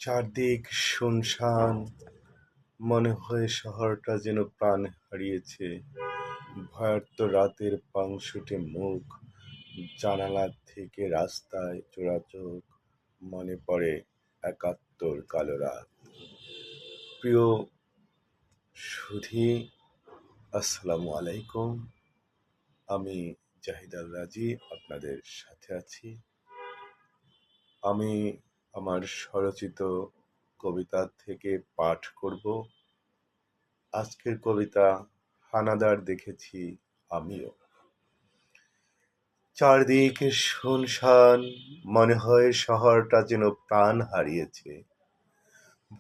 চারদিক শুনশান, মনে হয় শহরটা যেন প্রাণ হারিয়েছে। ভয়ার্ত রাতের পাংশুটে মুখ, জানালা থেকে রাস্তায় চোরাচোখ, মনে পড়ে একাত্তর কালো রাত। প্রিয় সুধী, আসসালামু আলাইকুম। আমি জাহিদ আল রাজি আপনাদের সাথে আছি। আমি আমার স্বরচিত কবিতা থেকে পাঠ করব। আজকের কবিতা হানাদার দেখেছি আমিও। চারদিকে শুনশান, মনে হয় শহরটা যেন প্রাণ হারিয়েছে।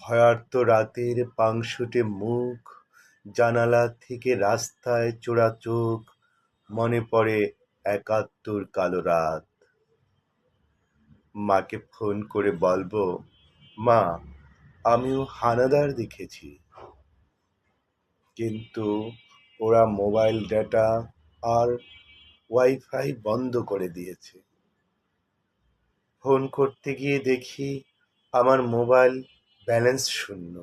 ভয়ার্ত রাতের পাংশুটে মুখ, জানালা থেকে রাস্তায় চোরা চোখ, মনে পড়ে একাত্তর কালো রাত। মাকে ফোন করে বলবো, মা আমিও হানাদার দেখেছি, কিন্তু ওরা মোবাইল ডেটা আর ওয়াইফাই বন্ধ করে দিয়েছে। ফোন করতে গিয়ে দেখি আমার মোবাইল ব্যালেন্স শূন্য।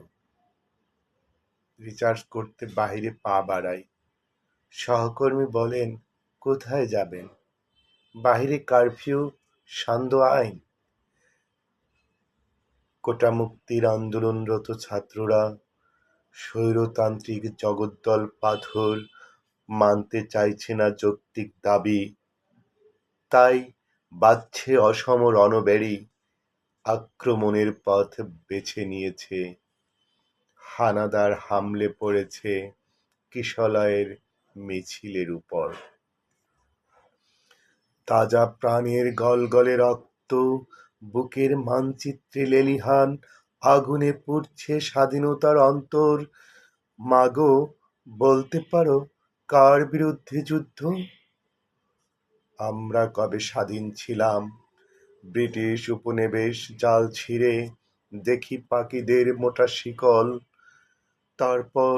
রিচার্জ করতে বাইরে পা বাড়াই। সহকর্মী বলেন, কোথায় যাবেন? বাহিরে কারফিউ, সান্ধ্য আইন। কোটা মুক্তির আন্দোলনরত ছাত্ররা স্বৈরতান্ত্রিক জগদ্দল পাথর মানতে চাইছে না যৌক্তিক দাবি। তাই বাজছে অসম রণবেড়ি, আক্রমণের পথ বেছে নিয়েছে। হানাদার হামলে পড়েছে কিশলয়ের মিছিলের উপর। তাজা প্রাণের গলগলে রক্ত, বুকের মানচিত্রে লেলিহান, আগুনে পুড়ছে স্বাধীনতার অন্তর। মাগো, বলতে পারো কার বিরুদ্ধে যুদ্ধ? আমরা কবে স্বাধীন ছিলাম? ব্রিটিশ উপনিবেশ জাল ছিঁড়ে দেখি পাখিদের মোটা শিকল। তারপর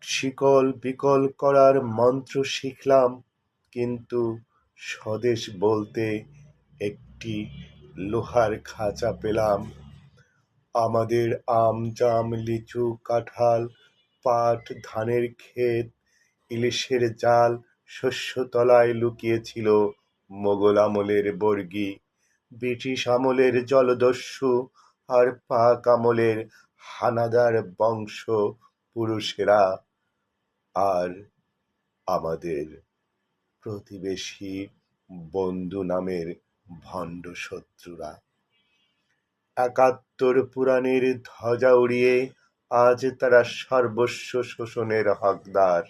শিকল বিকল করার মন্ত্র শিখলাম, কিন্তু স্বদেশ বলতে একটি লোহার খাঁচা পেলাম। আমাদের আম জাম লিচু কাঁঠাল পাট ধানের ক্ষেত, ইলিশের জাল শস্যতলায় লুকিয়েছিল মোগল আমলের বর্গী, ব্রিটিশ আমলের জলদস্যু আর পাক আমলের হানাদার বংশ পুরুষেরা, আর আমাদের প্রতিবেশী বন্ধু নামের ভণ্ড শত্রুরা। একাত্তর পুরাণের ধ্বজা উড়িয়ে আজ তারা সর্বস্ব শোষণের হকদার।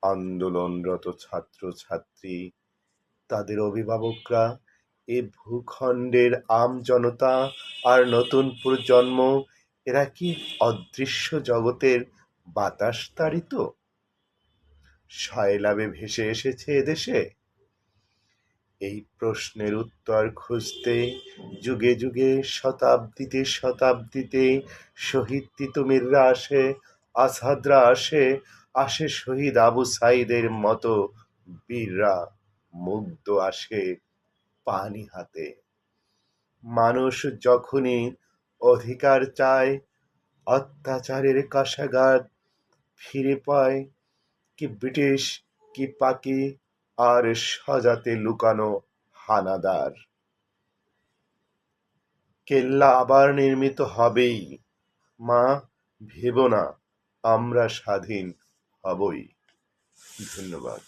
আন্দোলনরত ছাত্র ছাত্রী, তাদের অভিভাবকরা, এ ভূখণ্ডের আমজনতা আর নতুন প্রজন্ম, এরা কি অদৃশ্য জগতের বাতাস তাড়িত? সয়লাবে ভেসে এসেছে এদেশে? এই প্রশ্নের উত্তর খুঁজতে যুগে যুগে শতাব্দীতে শতাব্দীতে শহীদ তিতুমিররা আসে, আসাদরা আসে, আসে শহীদ আবু সাইদের মতো বীররা, মুগ্ধ আসে পানি হাতে। মানুষ যখনই অধিকার চায়, অত্যাচারের কাশাঘাত ফিরে পায়, কি ব্রিটিশ কি পাকি আর সজাতে লুকানো হানাদার। কেল্লা আবার নির্মিত হবেই, মা ভেবো না, আমরা স্বাধীন হবই। ধন্যবাদ।